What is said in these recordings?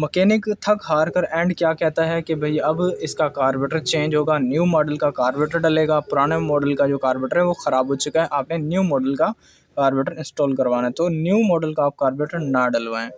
Mechanic थक हार कर एंड क्या कहता है कि भाई अब इसका कार्बोरेटर चेंज होगा, न्यू मॉडल का कार्बोरेटर डलेगा। पुराने मॉडल का जो कार्बोरेटर है वो ख़राब हो चुका है, आपने न्यू मॉडल का कार्बोरेटर इंस्टॉल करवाना है, तो न्यू मॉडल का आप कार्बोरेटर ना डलवाएं,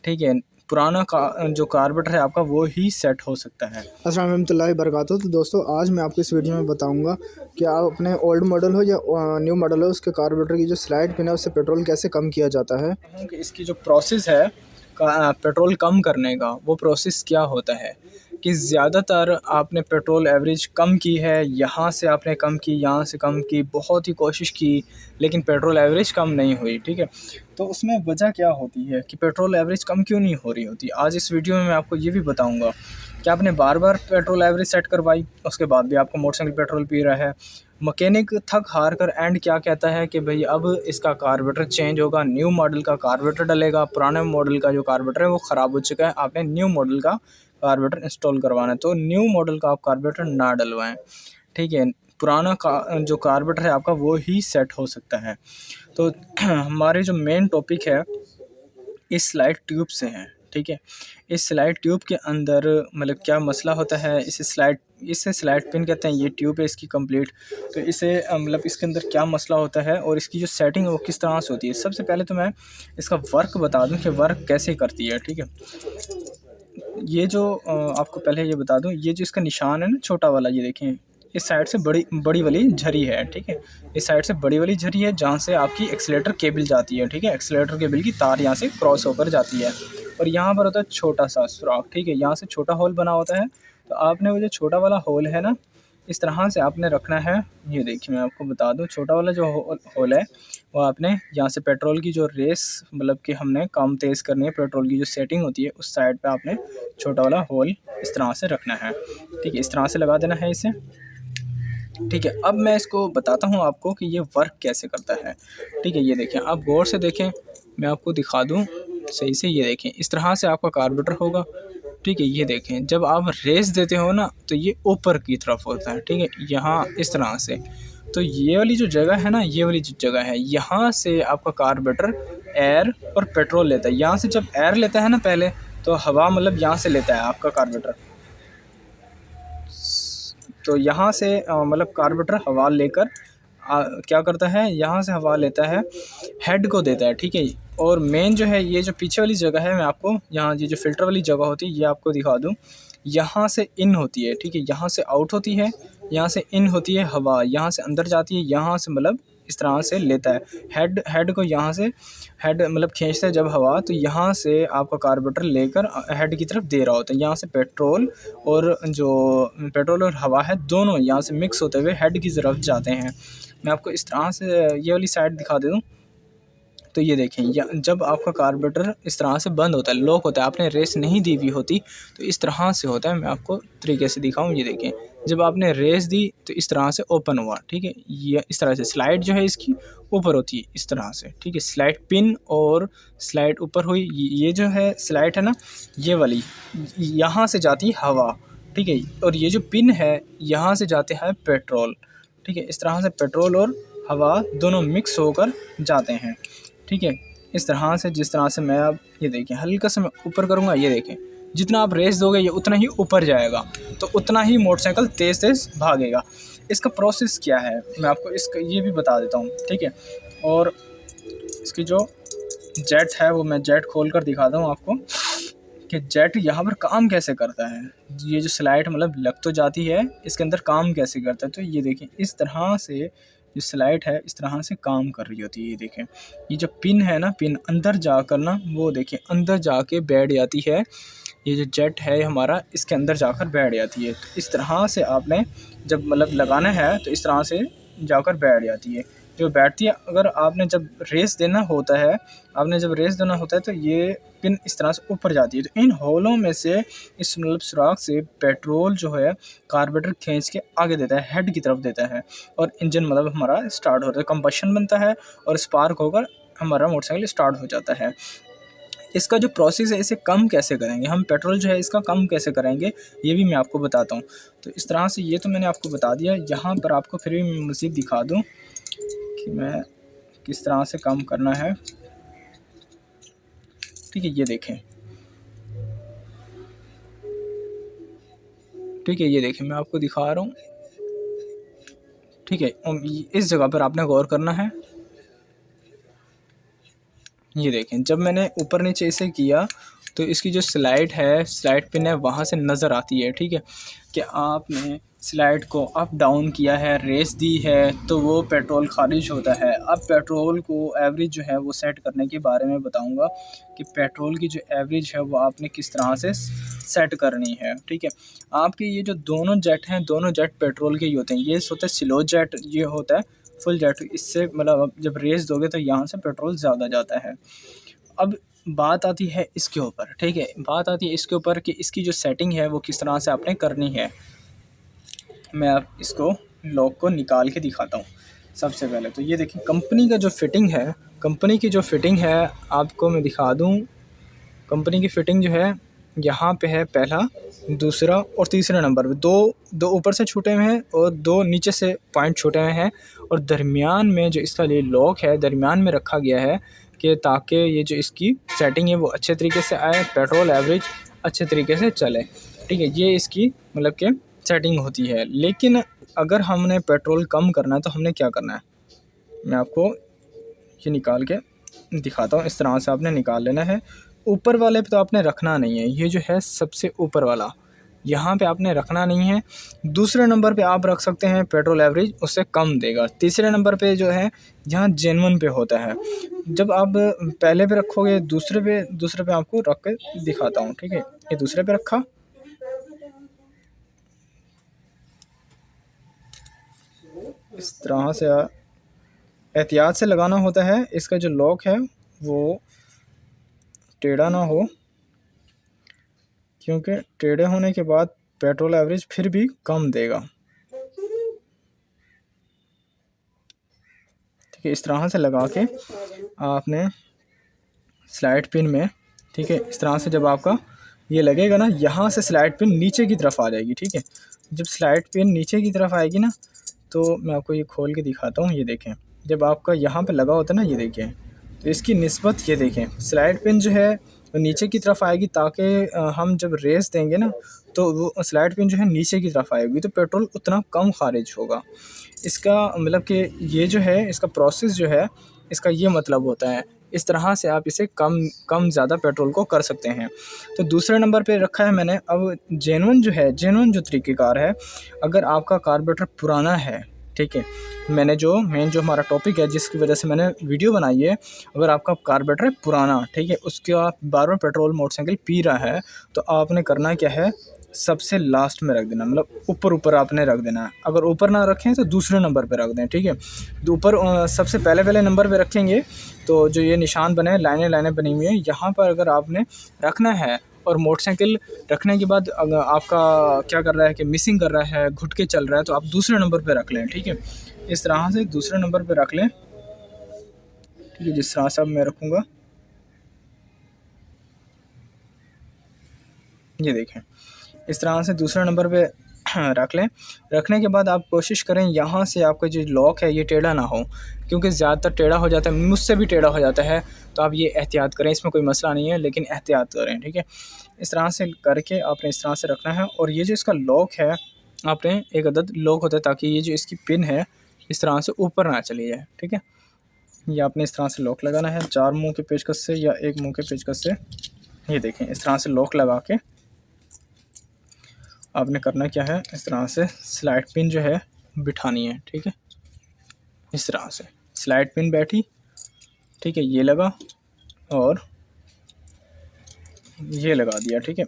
ठीक है। पुराना का जो कार्बोरेटर है आपका वो ही सेट हो सकता है। अस्सलाम वालेकुम बरकातहू। तो दोस्तों आज मैं आपको इस वीडियो में बताऊंगा कि आप अपने ओल्ड मॉडल हो या न्यू मॉडल हो, उसके कार्बोरेटर की जो स्लाइड पिन है उससे पेट्रोल कैसे कम किया जाता है। कि इसकी जो प्रोसेस है पेट्रोल कम करने का, वो प्रोसेस क्या होता है कि ज़्यादातर आपने पेट्रोल एवरेज कम की है, यहाँ से आपने कम की, यहाँ से कम की, बहुत ही कोशिश की, लेकिन पेट्रोल एवरेज कम नहीं हुई, ठीक है। तो उसमें वजह क्या होती है कि पेट्रोल एवरेज कम क्यों नहीं हो रही होती। आज इस वीडियो में मैं आपको ये भी बताऊंगा कि आपने बार बार पेट्रोल एवरेज सेट करवाई, उसके बाद भी आपका मोटरसाइकिल पेट्रोल पी रहा है। मैकेनिक थक हार कर एंड क्या कहता है कि भाई अब इसका कार्बोरेटर चेंज होगा, न्यू मॉडल का कार्बोरेटर डलेगा। पुराने मॉडल का जो कार्बोरेटर है वो ख़राब हो चुका है, आपने न्यू मॉडल का कार्बोरेटर इंस्टॉल करवाना है, तो न्यू मॉडल का आप कार्बोरेटर ना डलवाएं, ठीक है। पुराना का जो कार्बोरेटर है आपका वो ही सेट हो सकता है। तो हमारे जो मेन टॉपिक है इस स्लाइड ट्यूब से है, ठीक है। इस स्लाइड ट्यूब के अंदर मतलब क्या मसला होता है, इसे स्लाइड पिन कहते हैं, ये ट्यूब है इसकी कंप्लीट। तो इसे मतलब इसके अंदर क्या मसला होता है और इसकी जो सेटिंग है वो किस तरह से होती है। सबसे पहले तो मैं इसका वर्क बता दूं कि वर्क कैसे करती है, ठीक है। ये जो आपको पहले ये बता दूं, ये जो इसका निशान है ना छोटा वाला, ये देखें, इस साइड से बड़ी बड़ी वाली झरी है, ठीक है। इस साइड से बड़ी वाली झरी है जहाँ से आपकी एक्सीलेटर केबल जाती है, ठीक है। एक्सीलेटर केबल की तार यहाँ से क्रॉस होकर जाती है और यहाँ पर होता है छोटा सा सुराख, ठीक है। यहाँ से छोटा होल बना होता है, तो आपने वो जो छोटा वाला होल है ना, इस तरह से आपने रखना है। ये देखिए मैं आपको बता दूं, छोटा वाला जो होल है वो आपने यहाँ से पेट्रोल की जो रेस मतलब कि हमने कम तेज़ करनी है, पेट्रोल की जो सेटिंग होती है उस साइड पे आपने छोटा वाला होल इस तरह से रखना है, ठीक है। इस तरह से लगा देना है इसे, ठीक है। अब मैं इसको बताता हूँ आपको कि ये वर्क कैसे करता है, ठीक है। ये देखें, आप गौर से देखें, मैं आपको दिखा दूँ सही से। ये देखें, इस तरह से आपका कार्बोरेटर होगा, ठीक है। ये देखें, जब आप रेस देते हो ना तो ये ऊपर की तरफ होता है, ठीक है, यहाँ इस तरह से। तो ये वाली जो जगह है ना, ये वाली जो जगह है, यहाँ से आपका कार्बोरेटर एयर और पेट्रोल लेता है। यहाँ से जब एयर लेता है ना पहले, तो हवा मतलब यहाँ से लेता है आपका कार्बोरेटर। तो यहाँ से मतलब कार्बोरेटर हवा लेकर क्या करता है, यहाँ से हवा लेता है, हेड को देता है, ठीक है। और मेन जो है ये जो पीछे वाली जगह है, मैं आपको यहाँ ये जो फिल्टर वाली जगह होती है ये आपको दिखा दूँ। यहाँ से इन होती है, ठीक है, यहाँ से आउट होती है, यहाँ से इन होती है हवा, यहाँ से अंदर जाती है, यहाँ से मतलब इस तरह से लेता है। हेड को यहाँ से हेड मतलब खींचता है जब हवा, तो यहाँ से आपका कार्बोरेटर लेकर हेड की तरफ दे रहा होता है। यहाँ से पेट्रोल और हवा है दोनों यहाँ से मिक्स होते हुए हेड की तरफ जाते हैं। मैं आपको इस तरह से ये वाली साइड दिखा दे दूँ। तो ये देखें, जब आपका कार्बोरेटर इस तरह से बंद होता है, लॉक होता है, आपने रेस नहीं दी हुई होती तो इस तरह से होता है। मैं आपको तरीके से दिखाऊं, ये देखें, जब आपने रेस दी तो इस तरह से ओपन हुआ, ठीक है। ये इस तरह से स्लाइड जो है इसकी ऊपर होती है इस तरह से, ठीक है। स्लाइड पिन और स्लाइड ऊपर हुई, ये जो है स्लाइड है ना, ये वाली यहाँ से जाती है हवा, ठीक है। और ये जो पिन है यहाँ से जाते हैं पेट्रोल, ठीक है। इस तरह से पेट्रोल और हवा दोनों मिक्स होकर जाते हैं, ठीक है। इस तरह से, जिस तरह से मैं अब ये देखें हल्का सा मैं ऊपर करूँगा, ये देखें, जितना आप रेस दोगे ये उतना ही ऊपर जाएगा, तो उतना ही मोटरसाइकिल तेज़ तेज़ भागेगा। इसका प्रोसेस क्या है मैं आपको इसका ये भी बता देता हूँ, ठीक है। और इसकी जो जेट है वो मैं जेट खोल कर दिखाता हूँ आपको कि जेट यहाँ पर काम कैसे करता है। ये जो स्लाइड मतलब लग तो जाती है, इसके अंदर काम कैसे करता है। तो ये देखें, इस तरह से जो स्लाइड है इस तरह से काम कर रही होती है। ये देखें, ये जो पिन है ना, पिन अंदर जाकर ना, वो देखें अंदर जाके बैठ जाती है। ये जो जेट है हमारा इसके अंदर जाकर बैठ जाती है। तो इस तरह से आपने जब मतलब लगाना है तो इस तरह से जाकर बैठ जाती है। जो बैठती है, अगर आपने जब रेस देना होता है, तो ये पिन इस तरह से ऊपर जाती है। तो इन होलों में से इस मतलब सुराख से पेट्रोल जो है कार्बोरेटर खींच के आगे देता है, हेड की तरफ देता है, और इंजन मतलब हमारा स्टार्ट होता है, कंबशन बनता है और स्पार्क होकर हमारा मोटरसाइकिल स्टार्ट हो जाता है। इसका जो प्रोसेस है, इसे कम कैसे करेंगे हम, पेट्रोल जो है इसका कम कैसे करेंगे, ये भी मैं आपको बताता हूँ। तो इस तरह से ये तो मैंने आपको बता दिया। यहाँ पर आपको फिर भी मज़ीद दिखा दूँ कि मैं किस तरह से कम करना है, ठीक है। ये देखें, ठीक है, ये देखिए मैं आपको दिखा रहा हूँ। ठीक है, इस जगह पर आपने गौर करना है। ये देखें, जब मैंने ऊपर नीचे इसे किया तो इसकी जो स्लाइड है, स्लाइड पिन है, वहाँ से नज़र आती है। ठीक है, कि आपने स्लाइड को अप डाउन किया है, रेस दी है, तो वो पेट्रोल खारिज होता है। अब पेट्रोल को एवरेज जो है वो सेट करने के बारे में बताऊंगा कि पेट्रोल की जो एवरेज है वो आपने किस तरह से सेट करनी है। ठीक है, आपके ये जो दोनों जेट हैं, दोनों जेट पेट्रोल के ही होते हैं। ये होता है स्लो जेट, ये होता है फुल जेट। इससे मतलब जब रेस दोगे तो यहाँ से पेट्रोल ज़्यादा जाता है। अब बात आती है इसके ऊपर। ठीक है, बात आती है इसके ऊपर कि इसकी जो सेटिंग है वो किस तरह से आपने करनी है। मैं आप इसको लॉक को निकाल के दिखाता हूँ। सबसे पहले तो ये देखिए, कंपनी का जो फिटिंग है, कंपनी की जो फिटिंग है आपको मैं दिखा दूँ। कंपनी की फ़िटिंग जो है यहाँ पे है पहला, दूसरा और तीसरे नंबर पे। दो ऊपर से छूटे हुए हैं और दो नीचे से पॉइंट छूटे हुए हैं, और दरमियान में जो इसका ये लॉक है दरमियान में रखा गया है कि ताकि ये जो इसकी सेटिंग है वो अच्छे तरीके से आए, पेट्रोल एवरेज अच्छे तरीके से चले। ठीक है, ये इसकी मतलब कि सेटिंग होती है। लेकिन अगर हमने पेट्रोल कम करना है तो हमने क्या करना है, मैं आपको ये निकाल के दिखाता हूँ। इस तरह से आपने निकाल लेना है। ऊपर वाले पे तो आपने रखना नहीं है, ये जो है सबसे ऊपर वाला, यहाँ पे आपने रखना नहीं है। दूसरे नंबर पे आप रख सकते हैं पेट्रोल एवरेज, उससे कम देगा। तीसरे नंबर पे जो है यहाँ जेन्युइन पे होता है। जब आप पहले पे रखोगे, दूसरे पे आपको रख के दिखाता हूँ। ठीक है, ये दूसरे पे रखा, इस तरह से एहतियात से लगाना होता है। इसका जो लॉक है वो टेढ़ा ना हो, क्योंकि टेढ़े होने के बाद पेट्रोल एवरेज फिर भी कम देगा। ठीक है, इस तरह से लगा के आपने स्लाइड पिन में, ठीक है, इस तरह से जब आपका ये लगेगा ना, यहाँ से स्लाइड पिन नीचे की तरफ आ जाएगी। ठीक है, जब स्लाइड पिन नीचे की तरफ आएगी ना, तो मैं आपको ये खोल के दिखाता हूँ। ये देखें, जब आपका यहाँ पे लगा होता है ना, ये देखें, तो इसकी निस्बत ये देखें, स्लाइड पिन जो है वो नीचे की तरफ आएगी, ताकि हम जब रेस देंगे ना तो वो स्लाइड पिन जो है नीचे की तरफ आएगी, तो पेट्रोल उतना कम खारिज होगा। इसका मतलब कि ये जो है इसका प्रोसेस जो है, इसका ये मतलब होता है। इस तरह से आप इसे कम ज़्यादा पेट्रोल को कर सकते हैं। तो दूसरे नंबर पे रखा है मैंने। अब जेन्युइन जो है, जेन्युइन जो तरीक़ेकार है, अगर आपका कार्बोरेटर पुराना है, ठीक है, मैंने जो मेन जो हमारा टॉपिक है जिसकी वजह से मैंने वीडियो बनाई है, अगर आपका कार्बोरेटर पुराना, ठीक है, उसके आप बार बार पेट्रोल मोटरसाइकिल पी रहा है, तो आपने करना क्या है, सबसे लास्ट में रख देना, मतलब ऊपर आपने रख देना है। अगर ऊपर ना रखें तो दूसरे नंबर पे रख दें। ठीक है, तो ऊपर सबसे पहले नंबर पे रखेंगे तो जो ये निशान बने, लाइनें बनी हुई हैं, यहाँ पर अगर आपने रखना है, और मोटरसाइकिल रखने के बाद अगर आपका क्या कर रहा है कि मिसिंग कर रहा है, घुट के चल रहा है, तो आप दूसरे नंबर पे रख लें। ठीक है, इस तरह से दूसरे नंबर पे रख लें। ठीक है, जिस तरह से अब मैं रखूँगा, ये देखें, इस तरह से दूसरे नंबर पे रख लें। रखने के बाद आप कोशिश करें यहाँ से आपका जो लॉक है ये टेढ़ा ना हो, क्योंकि ज़्यादातर टेढ़ा हो जाता है, मुझसे भी टेढ़ा हो जाता है। तो आप ये एहतियात करें, इसमें कोई मसला नहीं है, लेकिन एहतियात करें। ठीक है, इस तरह से करके आपने इस तरह से रखना है। और ये जो इसका लॉक है, आपने एक अदद लॉक होता है ताकि ये जो इसकी पिन है इस तरह से ऊपर ना चली जाए। ठीक है, ये आपने इस तरह से लॉक लगाना है, 4 मुँह के पेचकस से या 1 मुँह के पेचकस से। ये देखें, इस तरह से लॉक लगा के आपने करना क्या है, इस तरह से स्लाइड पिन जो है बिठानी है। ठीक है, इस तरह से स्लाइड पिन बैठी। ठीक है, ये लगा और ये लगा दिया। ठीक है,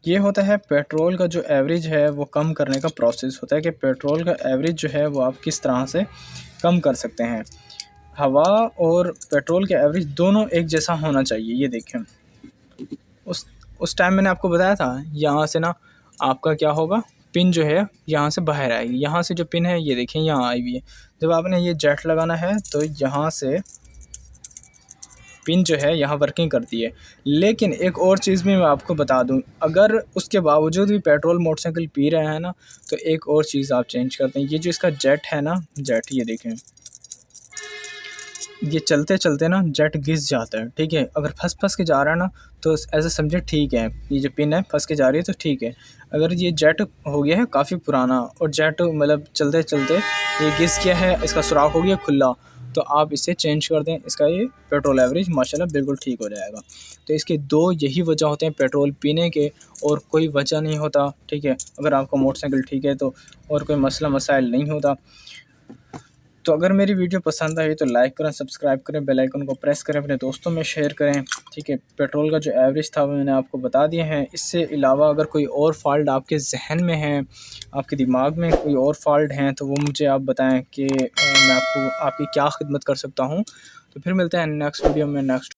ये होता है पेट्रोल का जो एवरेज है वो कम करने का प्रोसेस होता है, कि पेट्रोल का एवरेज जो है वो आप किस तरह से कम कर सकते हैं। हवा और पेट्रोल का एवरेज दोनों एक जैसा होना चाहिए। ये देखें, उस टाइम मैंने आपको बताया था, यहाँ से ना आपका क्या होगा, पिन जो है यहाँ से बाहर आएगी। यहाँ से जो पिन है ये देखें यहाँ आई हुई है। जब आपने ये जेट लगाना है तो यहाँ से पिन जो है यहाँ वर्किंग करती है। लेकिन एक और चीज़ भी मैं आपको बता दूं, अगर उसके बावजूद भी पेट्रोल मोटरसाइकिल पी रहे हैं ना, तो एक और चीज़ आप चेंज करते हैं। ये जो इसका जेट है ना, जेट, ये देखें, ये चलते चलते ना जेट घिस जाता है, ठीक है। अगर फंस फंस के जा रहा है ना तो ऐसे समझे ठीक है, ये जो पिन है फंस के जा रही है तो ठीक है। अगर ये जेट हो गया है काफ़ी पुराना और जेट मतलब चलते चलते ये घिस गया है, इसका सुराख हो गया खुला, तो आप इसे चेंज कर दें, इसका ये पेट्रोल एवरेज माशाल्लाह बिल्कुल ठीक हो जाएगा। तो इसके दो यही वजह होते हैं पेट्रोल पीने के, और कोई वजह नहीं होता, ठीक है। अगर आपका मोटरसाइकिल ठीक है तो और कोई मसला मसाइल नहीं होता। तो अगर मेरी वीडियो पसंद आई तो लाइक करें, सब्सक्राइब करें, बेल आइकन को प्रेस करें, अपने दोस्तों में शेयर करें, ठीक है। पेट्रोल का जो एवरेज था वो मैंने आपको बता दिया है। इससे अलावा अगर कोई और फॉल्ट आपके जहन में है, आपके दिमाग में कोई और फॉल्ट हैं, तो वो मुझे आप बताएं कि मैं आपको आपकी क्या खिदमत कर सकता हूँ। तो फिर मिलते हैं नेक्स्ट वीडियो में नेक्स्ट